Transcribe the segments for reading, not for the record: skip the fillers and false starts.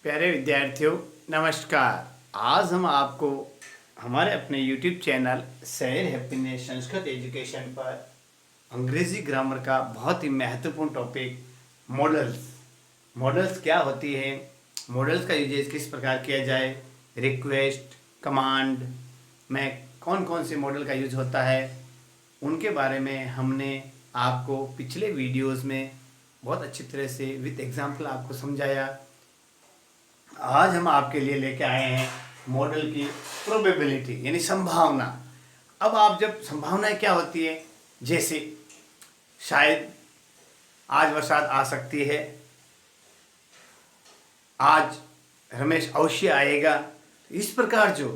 प्यारे विद्यार्थियों, नमस्कार। आज हम आपको हमारे अपने YouTube चैनल शहर हैप्पीनेस संस्कृत एजुकेशन पर अंग्रेजी ग्रामर का बहुत ही महत्वपूर्ण टॉपिक मॉडल्स क्या होती है, मॉडल्स का यूजेस किस प्रकार किया जाए, रिक्वेस्ट कमांड में कौन कौन से मॉडल का यूज होता है, उनके बारे में हमने आपको पिछले वीडियोस में बहुत अच्छी तरह से विद एग्जांपल आपको समझाया। आज हम आपके लिए लेके आए हैं मॉडल की प्रोबेबिलिटी यानी संभावना। अब आप जब संभावनाएं क्या होती है, जैसे शायद आज बरसात आ सकती है, आज रमेश अवश्य आएगा। इस प्रकार जो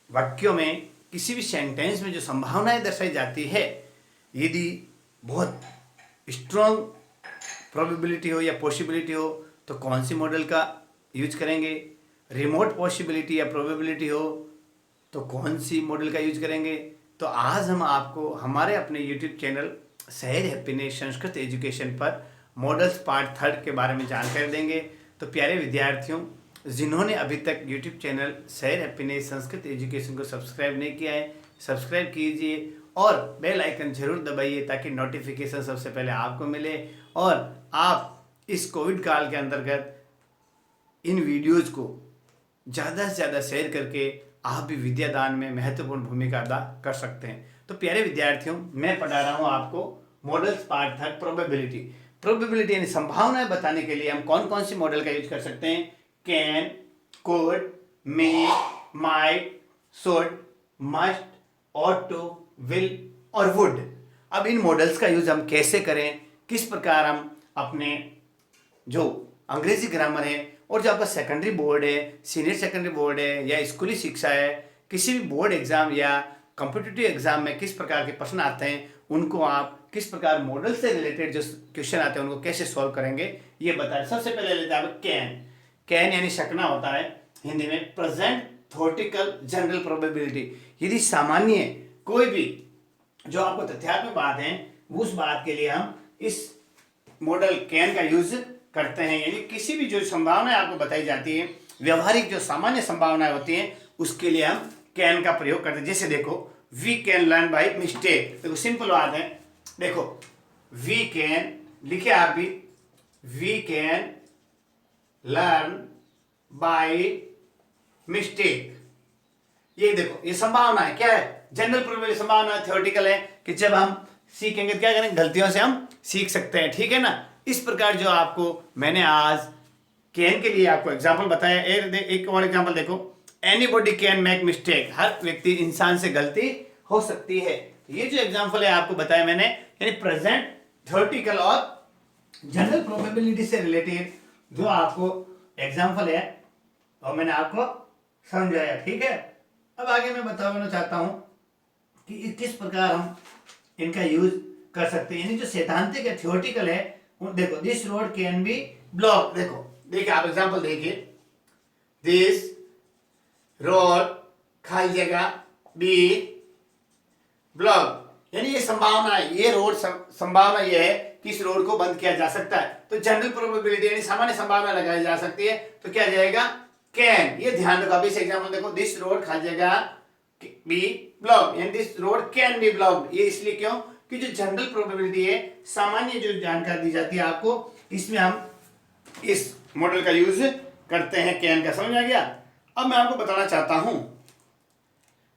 वाक्यों में किसी भी सेंटेंस में जो संभावनाएं दर्शाई जाती है, यदि बहुत स्ट्रॉन्ग प्रोबेबिलिटी हो या पॉसिबिलिटी हो तो कौन सी मॉडल का यूज करेंगे, रिमोट पॉसिबिलिटी या प्रोबेबिलिटी हो तो कौन सी मॉडल का यूज करेंगे। तो आज हम आपको हमारे अपने यूट्यूब चैनल शहर हैप्पीनेस संस्कृत एजुकेशन पर मॉडल्स पार्ट 3 के बारे में जानकारी देंगे। तो प्यारे विद्यार्थियों, जिन्होंने अभी तक यूट्यूब चैनल शहर हैप्पीनेस संस्कृत एजुकेशन को सब्सक्राइब नहीं किया है, सब्सक्राइब कीजिए और बेल आइकन जरूर दबाइए ताकि नोटिफिकेशन सबसे पहले आपको मिले और आप इस कोविड काल के अंतर्गत इन वीडियोज़ को ज़्यादा से ज़्यादा शेयर करके आप भी विद्यादान में महत्वपूर्ण भूमिका अदा कर सकते हैं। तो प्यारे विद्यार्थियों, मैं पढ़ा रहा हूँ आपको मॉडल्स पार्ट 3 प्रोबेबिलिटी यानी संभावनाएं बताने के लिए हम कौन कौन सी मॉडल का यूज कर सकते हैं। Can, could, may, might, should, must, ought to, will और वुड। अब इन मॉडल्स का यूज हम कैसे करें, किस प्रकार हम अपने जो अंग्रेजी ग्रामर है और जो आपका सेकेंडरी बोर्ड है, सीनियर सेकेंडरी बोर्ड है या स्कूली शिक्षा है, किसी भी बोर्ड एग्जाम या कॉम्पिटिटिव एग्जाम में किस प्रकार के प्रश्न आते हैं, उनको आप किस प्रकार मॉडल से रिलेटेड जो क्वेश्चन आते हैं उनको कैसे सॉल्व करेंगे, ये बताएं। सबसे पहले लेते हैं कैन यानी सकना होता है हिंदी में प्रेजेंट थ्योरेटिकल जनरल प्रोबेबिलिटी। यदि सामान्य कोई भी जो आपको तथ्यात्मक बात है उस बात के लिए हम इस मॉडल कैन का यूज करते हैं। यानी किसी भी जो संभावनाएं आपको बताई जाती है, व्यवहारिक जो सामान्य संभावनाएं होती हैं, उसके लिए हम कैन का प्रयोग करते हैं। जैसे देखो, we can learn by mistake. देखो सिंपल बात है, देखो वी कैन लिखे आप भी, we can learn by mistake. ये देखो, ये संभावना है, क्या है, जनरल प्रोबेबिलिटी संभावना, थ्योरेटिकल है कि जब हम सीखेंगे क्या करेंगे, गलतियों से हम सीख सकते हैं, ठीक है ना। इस प्रकार जो आपको मैंने आज कैन के लिए आपको एग्जांपल बताया। एक और एग्जांपल देखो, एनीबॉडी कैन मेक मिस्टेक। हर व्यक्ति, इंसान से गलती हो सकती है। ये जो एग्जांपल है आपको बताया मैंने, यानी प्रेजेंट थ्योरेटिकल और जनरल प्रोबेबिलिटी से रिलेटेड जो आपको एग्जांपल है और मैंने आपको समझाया, ठीक है। अब आगे मैं बताना चाहता हूं कि किस प्रकार हम इनका यूज कर सकते हैं। यानी जो सैद्धांतिक है, थ्योरेटिकल है, देखो this road can be block. देखिए आप एग्जांपल देखिए, दिस रोड खाली जगह बी ब्लॉक। यानी ये संभावना है, ये रोड संभावना ये है कि इस रोड को बंद किया जा सकता है। तो जनरल प्रोबेबिलिटी यानी सामान्य संभावना लगाई जा सकती है। तो क्या जाएगा, कैन। ये ध्यान रखो, अभी से एग्जांपल देखो, दिस रोड खाली जगह बी ब्लॉक, यानी this road can be block. ये इसलिए क्यों कि जो जनरल प्रोबेबिलिटी है, सामान्य जो जानकारी दी जाती है आपको, इसमें हम इस मॉडल का यूज करते हैं, कैन का। समझ आ गया। अब मैं आपको बताना चाहता हूं,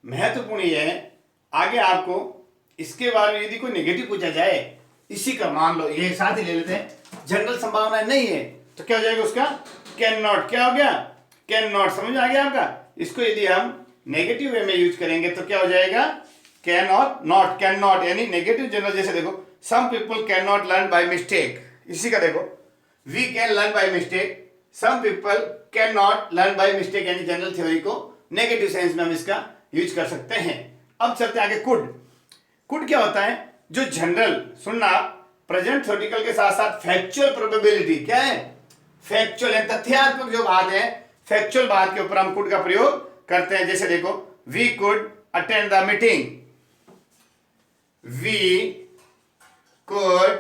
महत्वपूर्ण यह है, आगे आपको इसके बारे में यदि कोई नेगेटिव पूछा जाए, इसी का मान लो ये साथ ही ले लेते हैं, जनरल संभावना नहीं है तो क्या हो जाएगा उसका, कैन नॉट। क्या हो गया, कैन नॉट। समझ आ गया आपका। इसको यदि हम नेगेटिव वे में यूज करेंगे तो क्या हो जाएगा, कैन और नॉट। कैन नॉट यानी नेगेटिव जनरल। जैसे देखो, some people can not learn by mistake. इसी का देखो, we can learn by mistake, some people can not learn by mistake, यानी जनरल थ्योरी को नेगेटिव सेंस में हम इसका यूज कर सकते हैं। अब चलते आगे, कुड क्या होता है, जो जनरल, सुनना, प्रेजेंट थ्योरेटिकल के साथ साथ फैक्चुअल प्रोबेबिलिटी। क्या है, फैक्चुअल है, तथ्यात्मक जो बात है, फैक्चुअल बात के ऊपर हम कुड का प्रयोग करते हैं। जैसे देखो, we could attend the meeting, we could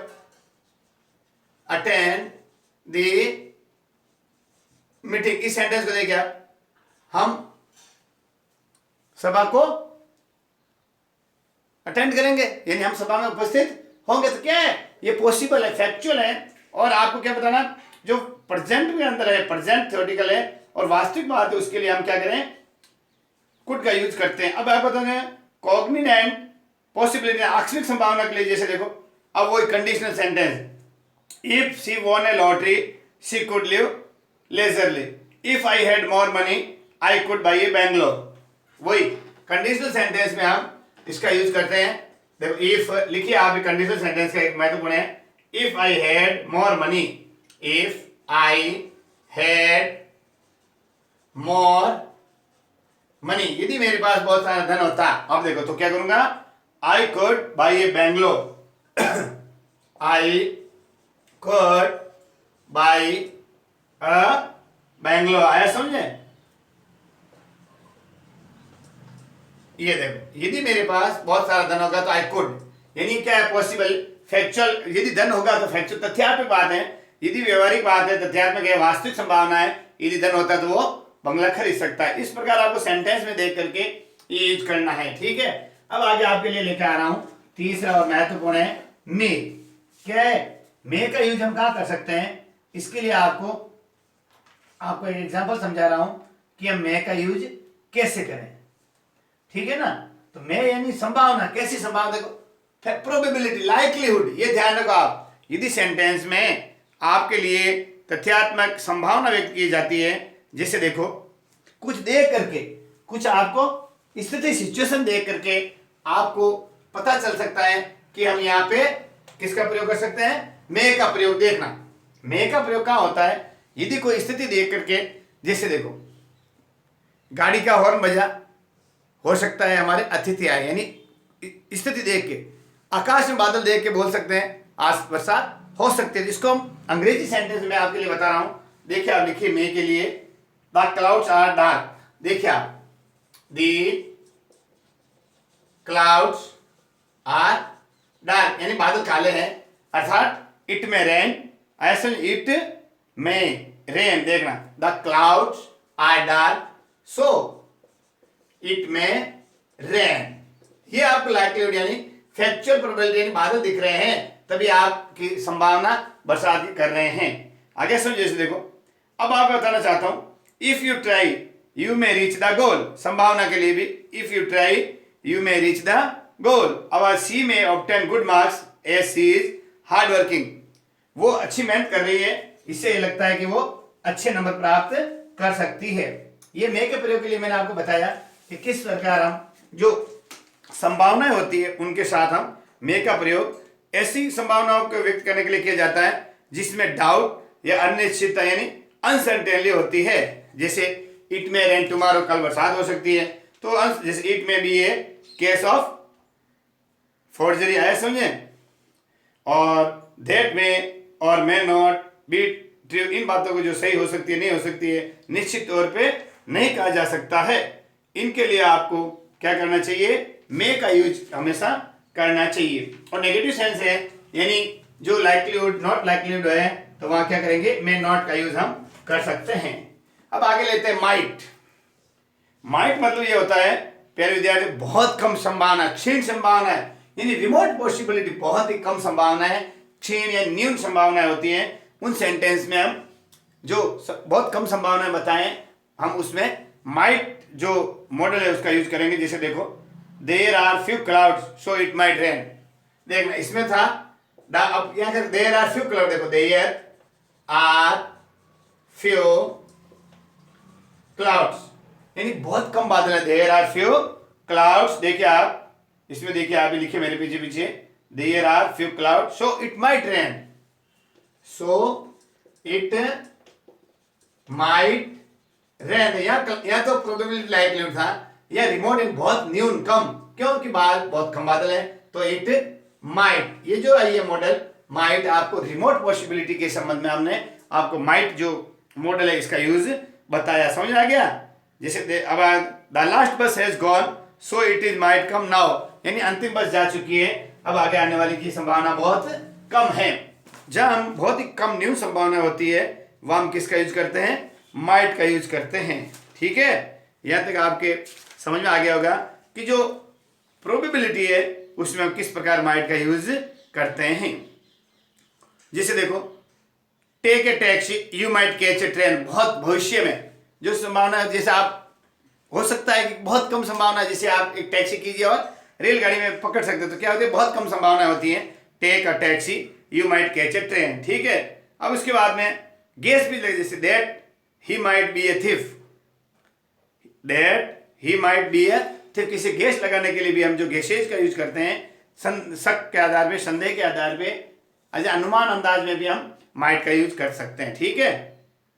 attend the meeting, इस सेंटेंस को देखिए आप, हम सभा को अटेंड करेंगे, यानी हम सभा में उपस्थित होंगे। तो क्या है, ये पॉसिबल है, फैक्चुअल है। और आपको क्या बताना, जो प्रेजेंट में अंदर है, प्रेजेंट थ्योरेटिकल है और वास्तविक बात है, उसके लिए हम क्या करें, कुड का यूज करते हैं। अब आप बताओगे कॉग्निजेंट पॉसिबिलिटी, आकस्मिक संभावना के लिए, जैसे देखो अब वही conditional sentence, if she won a lottery she could live leisurely, if I had more money I could buy a Bangalore. वही कंडीशनल सेंटेंस में हम इसका यूज करते हैं। देखो इफ लिखिए आप, कंडीशनल सेंटेंस का एक महत्वपूर्ण है, if I had more money, if I had more money, यदि मेरे पास बहुत सारा धन होता, अब देखो तो क्या करूंगा, I could buy a Bangalore, I could buy a Bangalore. आया समझे, ये देखो यदि मेरे पास बहुत सारा धन होगा तो आई कुड, यानी क्या है, पॉसिबल, फैक्चुअल। यदि धन होगा तो फैक्चुअल तथ्यात्मक बात है, यदि व्यवहारिक बात है तथ्यात्मक है, वास्तविक संभावना है। यदि धन होता तो वो बंगला खरीद सकता है। इस प्रकार आपको सेंटेंस में देख करके ये यूज करना है, ठीक है। अब आगे आपके लिए लेकर आ रहा हूं तीसरा और महत्वपूर्ण है मे। क्या है, मे का यूज हम कहां कर सकते हैं, इसके लिए आपको एक एग्जांपल समझा रहा हूं कि हम मे का यूज कैसे करें, ठीक है ना। तो मे यानी संभावना, कैसी संभावना, देखो प्रोबेबिलिटी, लाइक्लीहुड, ये ध्यान रखो आप। यदि सेंटेंस में आपके लिए तथ्यात्मक संभावना व्यक्त की जाती है, जैसे देखो कुछ देख करके, कुछ आपको स्थिति सिचुएशन देख करके आपको पता चल सकता है कि हम यहाँ पे किसका प्रयोग कर सकते हैं, मे का प्रयोग। देखना मे का प्रयोग कहाँ होता है, यदि कोई स्थिति देख करके, जैसे देखो गाड़ी का हॉर्न बजा, हो सकता है हमारे अतिथि आए, यानी स्थिति देख के, आकाश में बादल देख के बोल सकते हैं आज बरसात हो सकती है। इसको हम अंग्रेजी सेंटेंस में आपके लिए बता रहा हूं। देखिए आप लिखिए मे के लिए, द क्लाउड्स आर डार्क। देखिए आप, द क्लाउड्स आर डार्क, यानी बादल काले हैं, अर्थात इट में रेन, ऐसे इट में रेन। देखना, the clouds are dark so it may rain. ये आपको लाइक्लीहुड यानी फैक्चुअल प्रोबेबिलिटी, यानी बादल दिख रहे हैं तभी आपकी संभावना बरसात की कर रहे हैं। आगे समझो, जैसे देखो अब आप बताना चाहता हूं, if you try you may reach the goal, संभावना के लिए भी, if you try you may reach the goal. अब she may obtain good marks as she is hard working, वो अच्छी मेहनत कर रही है, इससे ये लगता है कि वो अच्छे नंबर प्राप्त कर सकती है। ये मे के प्रयोग के लिए मैंने आपको बताया कि किस प्रकार हम जो संभावनाएं होती है उनके साथ हम मे का प्रयोग ऐसी संभावनाओं को व्यक्त करने के लिए किया जाता है जिसमें डाउट या अनिश्चितता यानी अनसर्टेनिटी होती है। जैसे इट में रेन टुमारो, कल बरसात हो सकती है, तो जैसे इट में भी ये केस ऑफ फोर्जरी आया, समझे। और दैट में और मे नॉट बी ट्रू, इन बातों को जो सही हो सकती है नहीं हो सकती है, निश्चित तौर पे नहीं कहा जा सकता है। इनके लिए आपको क्या करना चाहिए, मे का यूज हमेशा करना चाहिए। और नेगेटिव सेंस है, यानी जो लाइक्लीहुड नॉट लाइक्लीहुड है, तो वहां क्या करेंगे, मे नॉट का यूज हम कर सकते हैं। अब आगे लेते हैं माइट। माइट मतलब ये होता है प्यारे विद्यार्थी, बहुत कम संभावना, क्षीण संभावना है, यानी रिमोट पॉसिबिलिटी, बहुत ही कम संभावना है, क्षीण या न्यून संभावनाएं होती हैं। उन सेंटेंस में हम जो बहुत कम संभावनाएं बताएं, हम उसमें माइट जो मॉडल है उसका यूज करेंगे। जैसे देखो, there are few clouds so it might rain. देखना इसमें था, अब यहां कर देयर आर फ्यू क्लाउड, देखो देयर आर फ्यू क्लाउड्स, यानी बहुत कम बादल है, देयर आर फ्यू क्लाउड्स। देखिए आप इसमें, देखिए आप भी लिखिए मेरे पीछे पीछे, there are few clouds so it might rain, so it might rain. या तो प्रोबेबिलिटी लाइक्लीहुड था, या रिमोट इन बहुत न्यून कम, क्योंकि बाद बहुत कम बादल है, तो इट माइट। ये जो है ये मॉडल माइट, आपको रिमोट पॉसिबिलिटी के संबंध में हमने आपको माइट जो मॉडल है इसका यूज बताया, समझ आ गया। जैसे अब द लास्ट बस has gone so it is might come now, यानी अंतिम बस जा चुकी है, अब आगे आने वाली की संभावना बहुत कम है। जहां हम बहुत ही कम न्यून संभावना होती है, वह हम किसका यूज करते हैं, माइट का यूज करते हैं। ठीक है, यहां तक आपके समझ में आ गया होगा कि जो प्रोबेबिलिटी है उसमें हम किस प्रकार माइट का यूज करते हैं। जैसे देखो, take a taxi you might catch a train, बहुत भविष्य में जो संभावना है, जैसे आप हो सकता है कि बहुत कम संभावना है, जैसे आप एक टैक्सी कीजिए और रेलगाड़ी में पकड़ सकते हो, तो क्या होती है, बहुत कम संभावना होती है। Take a taxi you might catch a train. ठीक है, अब उसके बाद में गेस भी लगे, जैसे that he might be A thief, that he might be A thief. किसी गेस लगाने के लिए भी हम जो गेसेज का यूज करते हैं, शक के आधार पे, संदेह के आधार पे, अनुमान अंदाज में भी हम माइट का यूज कर सकते हैं। ठीक है,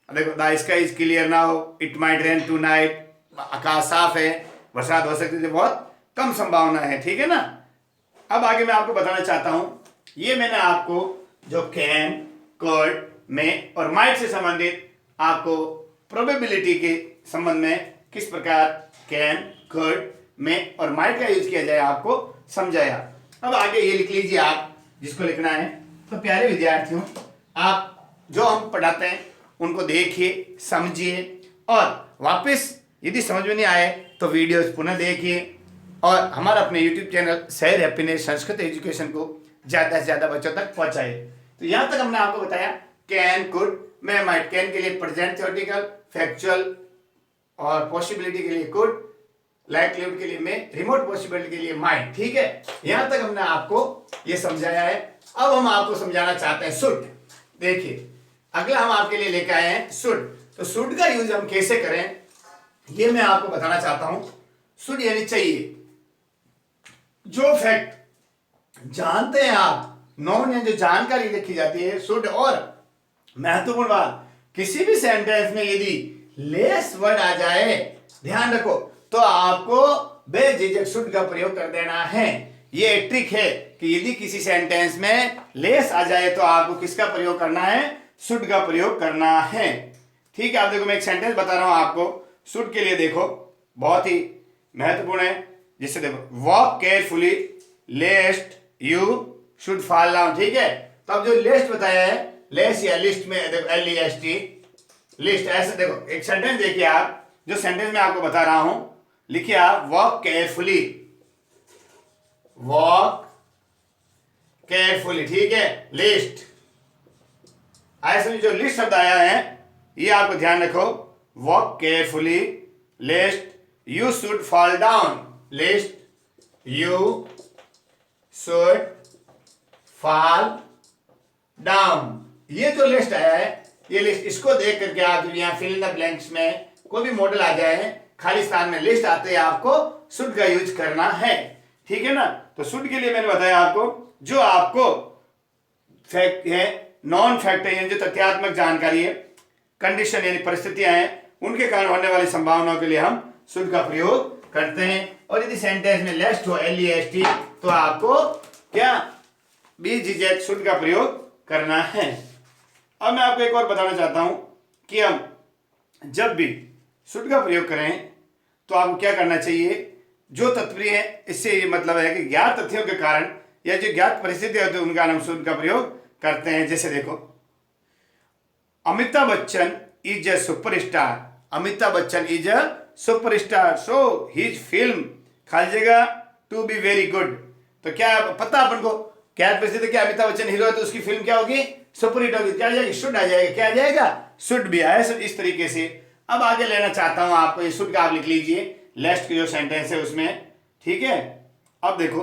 देखो, the sky is clear now, it might rain tonight, आकाश साफ है, बरसात हो सकती है, बहुत कम संभावना है। ठीक है ना। अब आगे मैं आपको बताना चाहता हूं, ये मैंने आपको जो कैन, कुड, में और माइट से संबंधित आपको प्रोबेबिलिटी के संबंध में किस प्रकार कैन, कुड, में और माइट का यूज किया जाए आपको समझाया। अब आगे ये लिख लीजिए आप, जिसको लिखना है। तो प्यारे विद्यार्थियों, आप जो हम पढ़ाते हैं उनको देखिए, समझिए, और वापस यदि समझ में नहीं आए तो वीडियोस पुनः देखिए, और हमारा अपने YouTube चैनल शहर हैप्पीनेस संस्कृत एजुकेशन को ज़्यादा से ज़्यादा बच्चों तक पहुंचाए। तो यहाँ तक हमने आपको बताया कैन, कुड, में, माइट। कैन के लिए प्रेजेंट थ्योरेटिकल, फैक्चुअल और पॉसिबिलिटी के लिए कुड, लाइक्लीहुड के लिए में, रिमोट पॉसिबिलिटी के लिए माइट। ठीक है, यहाँ तक हमने आपको ये समझाया है। अब हम आपको समझाना चाहते हैं शुड। देखिए, अगला हम आपके लिए लेकर आए हैं शुड। तो शुड का यूज हम कैसे करें ये मैं आपको बताना चाहता हूं। शुड यानी चाहिए, जो फैक्ट जानते हैं आप, नॉन या जो जानकारी लिखी जाती है, शुड। और महत्वपूर्ण बात, किसी भी सेंटेंस में यदि लेस वर्ड आ जाए, ध्यान रखो, तो आपको बेझिझक शुड का प्रयोग कर देना है। ये एक ट्रिक है कि यदि किसी सेंटेंस में लेस आ जाए तो आपको किसका प्रयोग करना है, शुड का प्रयोग करना है। ठीक है, आप देखो, मैं एक सेंटेंस बता रहा हूं आपको शुड के लिए। देखो, बहुत ही महत्वपूर्ण है। जिससे देखो, walk carefully लेस्ट you should fall down. ठीक है, तो अब जो लिस्ट बताया है, लेस या लिस्ट में देखो, LEST, लिस्ट। ऐसे देखो, एक सेंटेंस देखिए आप, जो सेंटेंस मैं आपको बता रहा हूं, लिखिए आप वॉक केयरफुली, वॉक केयरफुली। ठीक है, लिस्ट। ऐसे में जो लिस्ट शब्द आया है, ये आपको ध्यान रखो, walk carefully लेस्ट you should fall down, list you should fall down. ये जो लिस्ट आया है, ये लिस्ट, इसको देख करके आप यहाँ फिल इन द ब्लैंक्स में कोई भी मॉडल आ जाए, खाली स्थान में लिस्ट आते हैं, आपको शुड का यूज करना है। ठीक है ना। तो शुड के लिए मैंने बताया आपको, जो आपको फैक्ट है, नॉन फैक्ट है, यानी जो तथ्यात्मक जानकारी है, कंडीशन यानी परिस्थितियां हैं, उनके कारण होने वाली संभावनाओं के लिए हम शुड का प्रयोग करते हैं। और यदि सेंटेंस में लेस्ट हो, LEST, तो आपको क्या बेझिझक शुड का प्रयोग करना है। अब मैं आपको एक और बताना चाहता हूं कि हम जब भी शुड का प्रयोग करें तो आपको क्या करना चाहिए। जो तत्वीय है, इससे ये मतलब है कि ज्ञात तथ्यों के कारण या जो ज्ञात परिस्थिति होती है उनका हम शुड का प्रयोग करते हैं। जैसे देखो, Amitabh Bachchan is a superstar, Amitabh Bachchan is a superstar, so his film खाली जगह टू बी वेरी गुड। तो क्या पता अपन को, क्या परिस्थिति, क्या अमिताभ बच्चन हीरो है तो उसकी फिल्म क्या होगी, सुपर हिट होगी। क्या आ जाएगी, शुड आ जाएगा। क्या आ जाएगा, शुड भी आया। सब इस तरीके से। अब आगे लेना चाहता हूं आपको, ये शुड का आप लिख लीजिए लेस्ट के जो सेंटेंस है उसमें। ठीक है, अब देखो,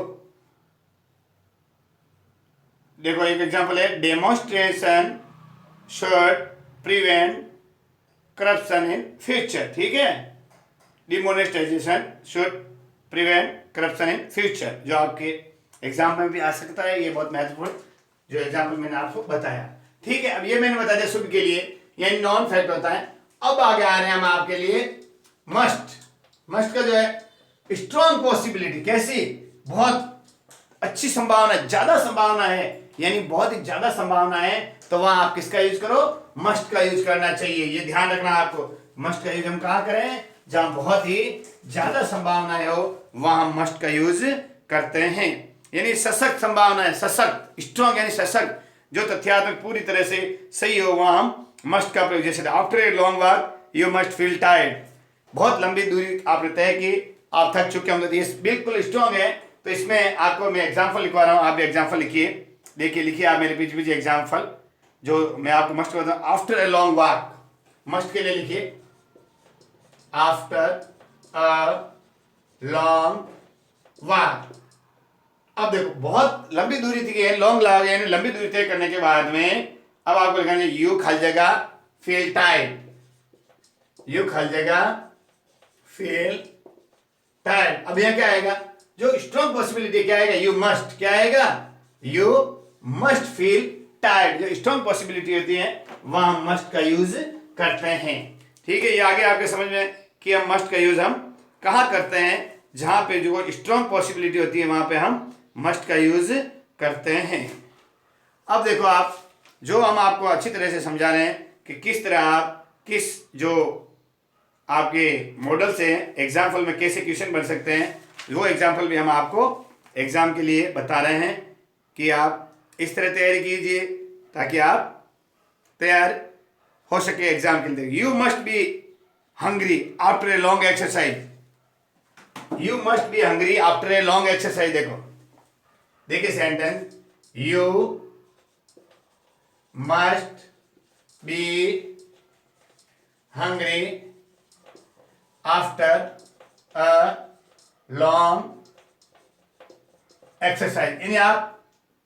देखो एक एग्जांपल है, demonstration should prevent corruption in future. ठीक है, demonetisation should prevent corruption in future, जो आपके एग्जाम में भी आ सकता है। ये बहुत महत्वपूर्ण जो एग्जाम्पल मैंने आपको बताया। ठीक है, अब ये मैंने बता दिया शुड के लिए, यानी नॉन फैक्ट होता है। अब आगे आ रहे हैं हम आपके लिए मस्ट। मस्ट का जो है स्ट्रॉन्ग पॉसिबिलिटी, कैसी, बहुत अच्छी संभावना, ज्यादा संभावना है, यानी बहुत ही ज्यादा संभावना है, तो वहां आप किसका यूज करो, मस्ट का यूज करना चाहिए। ये ध्यान रखना आपको, मस्ट का यूज हम कहां करें, जहां बहुत ही ज्यादा संभावना हो वहां मस्ट का यूज करते हैं। यानी सशक्त संभावना है, सशक्त, स्ट्रॉन्ग यानी सशक्त, जो तथ्यात्मक पूरी तरह से सही हो, वहां हम मस्ट का प्रयोग। जैसे after a long walk you must feel tired. बहुत लंबी दूरी आपने तय की, आप थक चुके होंगे, तो ये बिल्कुल स्ट्रॉन्ग है। तो इसमें आपको मैं एग्जाम्पल लिखवा रहा हूँ, आप भी एग्जाम्पल लिखिए। देखिए लिखिए आप मेरे पीछे पीछे एग्जाम्पल जो मैं आपको मस्ट बताऊँ। After a long walk, must के लिए लिखिए आफ्टर अ लॉन्ग वॉक। अब देखो बहुत लंबी दूरी थी है, लॉन्ग लॉग यानी लंबी दूरी तय करने के बाद में अब आपको लिखना है यू खाली जगह फील टाइट, यू खाली जगह फील टाइट। अब यहां क्या आएगा, जो स्ट्रॉन्ग पॉसिबिलिटी क्या आएगा, यू मस्ट, क्या आएगा, यू मस्ट फील टाइट। जो स्ट्रॉन्ग पॉसिबिलिटी होती है वहां हम मस्ट का यूज करते हैं। ठीक है, ये आगे आपके समझ में कि हम मस्ट का यूज हम कहां करते हैं, जहां पे जो स्ट्रॉन्ग पॉसिबिलिटी होती है वहां पे हम मस्ट का यूज करते हैं। अब देखो आप, जो हम आपको अच्छी तरह से समझा रहे हैं कि किस तरह आप किस जो आपके मॉडल से एग्जाम्पल में कैसे क्वेश्चन बन सकते हैं, वो एग्जाम्पल भी हम आपको एग्जाम के लिए बता रहे हैं कि आप इस तरह तैयारी कीजिए ताकि आप तैयार हो सके एग्जाम के लिए। You must be hungry after a long exercise, you must be hungry after a long exercise. देखो देखिए sentence, you must be hungry after a long exercise. यानी आप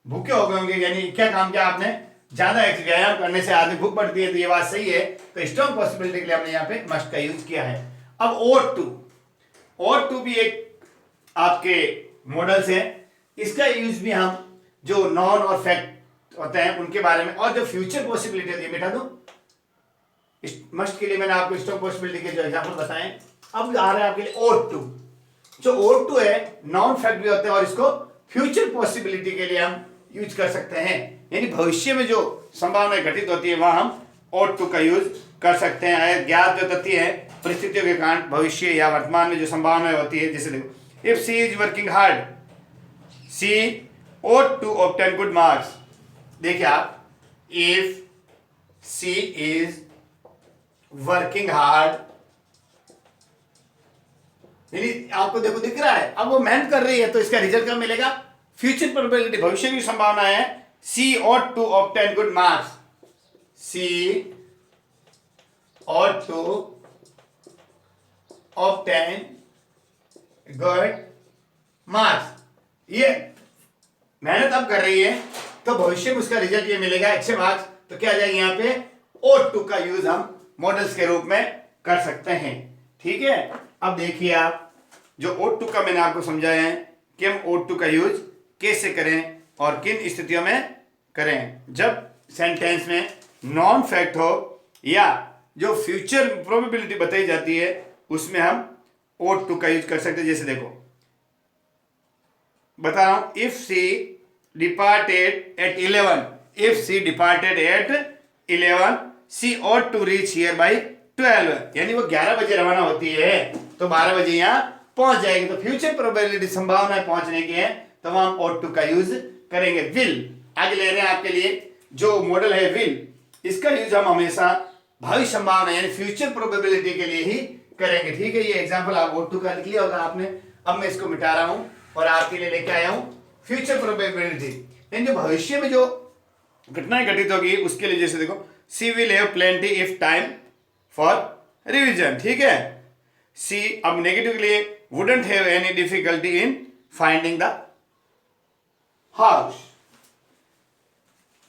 भूखे हो गए होंगे, यानी क्या काम किया आपने, ज्यादा व्यायाम करने से आदमी भूख बढ़ती है, तो ये बात सही है। तो स्ट्रॉन्ग पॉसिबिलिटी के लिए हमने यहाँ पे मस्ट का यूज किया है। अब ओट टू, ओट टू भी एक आपके मॉडल्स है, इसका यूज भी हम जो नॉन और फैक्ट होते हैं उनके बारे में, और जो फ्यूचर पॉसिबिलिटी होती है, बेटा दो मस्ट के लिए मैंने आपको स्ट्रॉन्ग पॉसिबिलिटी के जो एग्जाम्पल बताएं। अब आ रहा है आपके लिए ओट टू। जो ओट टू है नॉन फैक्ट भी होते हैं और इसको फ्यूचर पॉसिबिलिटी के लिए हम यूज कर सकते हैं, यानी भविष्य में जो संभावनाएं घटित होती है वहां हम ओट टू का यूज कर सकते हैं। ज्ञात जो तथ्य है परिस्थितियों के कारण भविष्य या वर्तमान में जो संभावनाएं होती है, जैसे देखो if she is working hard she ought to obtain good marks। देखिए आप, if she is working hard, यानी आपको देखो दिख रहा है अब वो मेहनत कर रही है, तो इसका रिजल्ट कब मिलेगा, फ्यूचर प्रोबेबिलिटी, भविष्य की संभावना है सी ought to obtain good marks, C ought to obtain good marks। ये मेहनत अब कर रही है तो भविष्य में उसका रिजल्ट ये मिलेगा अच्छे मार्क्स। तो क्या आ जाएगा यहाँ पे, ought to का यूज हम मॉडल्स के रूप में कर सकते हैं। ठीक है, अब देखिए आप, जो ought to का मैंने आपको समझाया है कि हम ought to का यूज कैसे करें और किन स्थितियों में करें। जब सेंटेंस में नॉन फैक्ट हो या जो फ्यूचर प्रोबेबिलिटी बताई जाती है उसमें हम ought to का यूज कर सकते हैं। जैसे देखो बता रहा हूं, if she departed at 11, if she departed at 11 she ought to reach here by 12, यानी वो 11 बजे रवाना होती है तो 12 बजे यहां पहुंच जाएगी। तो फ्यूचर प्रोबेबिलिटी संभावना है पहुंचने की है, तो हम ought to का यूज करेंगे। विल आगे ले रहे हैं आपके लिए, जो मॉडल है विल, इसका यूज हम हमेशा भावी संभावना यानी फ्यूचर प्रोबेबिलिटी के लिए ही करेंगे। ठीक है, ये एग्जांपल आप ought to का लिख लिया होगा आपने। अब मैं इसको मिटा रहा हूं और आपके लिए लेके आया हूं फ्यूचर प्रोबेबिलिटी, यानी जो भविष्य में जो घटनाएं घटित होगी उसके लिए। जैसे देखो she will have plenty if time for revision. ठीक है, सी अब नेगेटिव के लिए wouldn't have any difficulty in finding the house,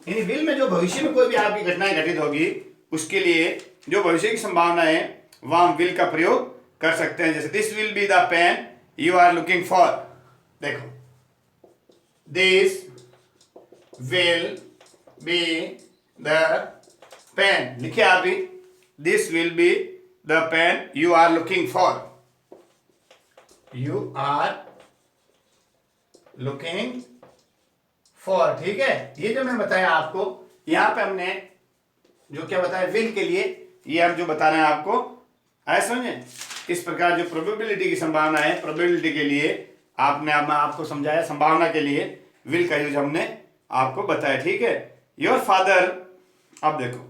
यानी विल में जो भविष्य में कोई भी आपकी घटनाएं घटित होगी उसके लिए जो भविष्य की संभावना है वहां हम विल का प्रयोग कर सकते हैं। जैसे this will be the pen you are looking for, देखो this will be the pen, लिखिए आप भी, this will be the pen you are looking for, you are looking for. ठीक है, ये जो मैं बताया आपको, यहां पे हमने जो क्या बताया विल के लिए, ये हम जो बता रहे हैं आपको, आया समझे। इस प्रकार जो प्रोबेबिलिटी की संभावना है, प्रोबेबिलिटी के लिए आपको समझाया, संभावना के लिए विल का यूज हमने आपको बताया। ठीक है, योर फादर, अब देखो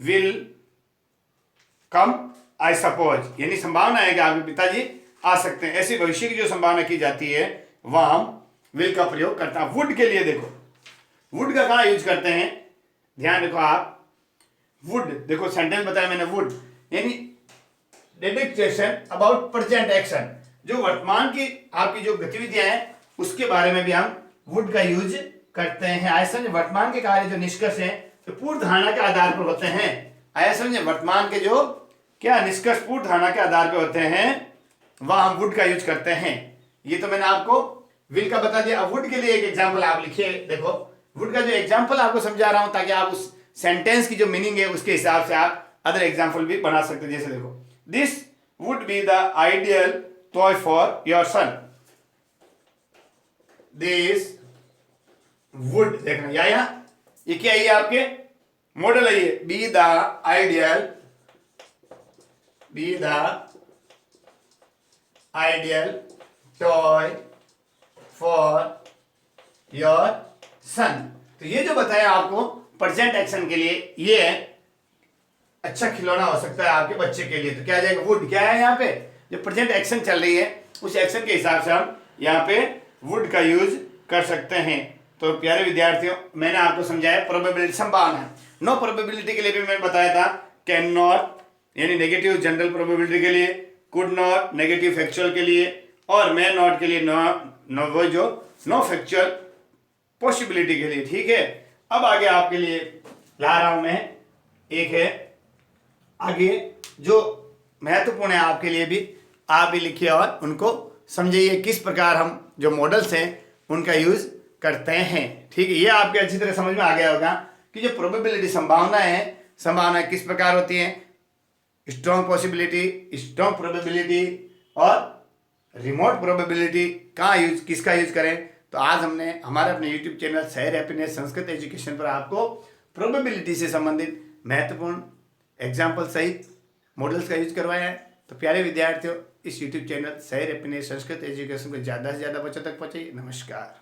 विल कम आई सपोज, यानी संभावना है कि आपके पिताजी आ सकते हैं, ऐसी भविष्य की जो संभावना की जाती है वह हम विल का प्रयोग करते हैं। वुड के लिए देखो, वुड का कहाँ यूज करते हैं, ध्यान रखो आप। वुड देखो, सेंटेंस बताया मैंने, वुड यानी डेडिकेशन अबाउट प्रेजेंट एक्शन, जो वर्तमान की आपकी जो गतिविधियां हैं उसके बारे में भी हम वुड का यूज करते हैं। आया समझे, वर्तमान के कार्य जो निष्कर्ष हैं तो पूर्व धारणा के आधार पर होते हैं। आया समझे, वर्तमान के जो क्या निष्कर्ष पूर्व धारणा के आधार पर होते हैं वह हम वुड का यूज करते हैं। ये तो मैंने आपको विल का बता दिया। अब वुड के लिए एक एग्जाम्पल आप लिखिए। देखो, वुड का जो एग्जाम्पल आपको समझा रहा हूं ताकि आप उस सेंटेंस की जो मीनिंग है उसके हिसाब से आप अदर एग्जाम्पल भी बना सकते हैं। जैसे देखो, this would be the ideal toy for your son. This would, देखना यहां ये क्या है, आपके मॉडल है ये, be the ideal, be the ideal toy for your son. तो ये जो बताया आपको प्रेजेंट एक्शन के लिए, ये अच्छा खिलौना हो सकता है आपके बच्चे के लिए। तो क्या आ जाएगा, वुड। क्या है यहाँ पे, जो प्रेजेंट एक्शन चल रही है उस एक्शन के हिसाब से हम यहाँ पे वुड का यूज कर सकते हैं। तो प्यारे विद्यार्थियों, मैंने आपको समझाया प्रोबेबिलिटी, संभावना। नो प्रोबेबिलिटी के लिए भी मैंने बताया था, कैन नॉट यानी नेगेटिव जनरल प्रोबेबिलिटी के लिए, कुड नॉट नेगेटिव फैक्चुअल के लिए, और मे नॉट के लिए नो वो जो नो फैक्चुअल पॉसिबिलिटी के लिए। ठीक है, अब आगे आपके लिए ला रहा हूं मैं, एक है आगे जो महत्वपूर्ण है आपके लिए भी, आप भी लिखिए और उनको समझिए किस प्रकार हम जो मॉडल्स हैं उनका यूज करते हैं। ठीक है, ये आपके अच्छी तरह समझ में आ गया होगा कि जो प्रोबेबिलिटी संभावना है, संभावना किस प्रकार होती है, स्ट्रॉन्ग पॉसिबिलिटी, स्ट्रॉन्ग प्रोबेबिलिटी और रिमोट प्रोबेबिलिटी कहाँ यूज, किसका यूज करें। तो आज हमने हमारे अपने यूट्यूब चैनल शहर हैप्पीनेस संस्कृत एजुकेशन पर आपको प्रोबेबिलिटी से संबंधित महत्वपूर्ण एग्जाम्पल सहित मॉडल्स का यूज करवाया है। तो प्यारे विद्यार्थियों, इस यूट्यूब चैनल शहर हैप्पीनेस संस्कृत एजुकेशन को ज़्यादा से ज़्यादा बच्चों तक पहुँचाइए। नमस्कार।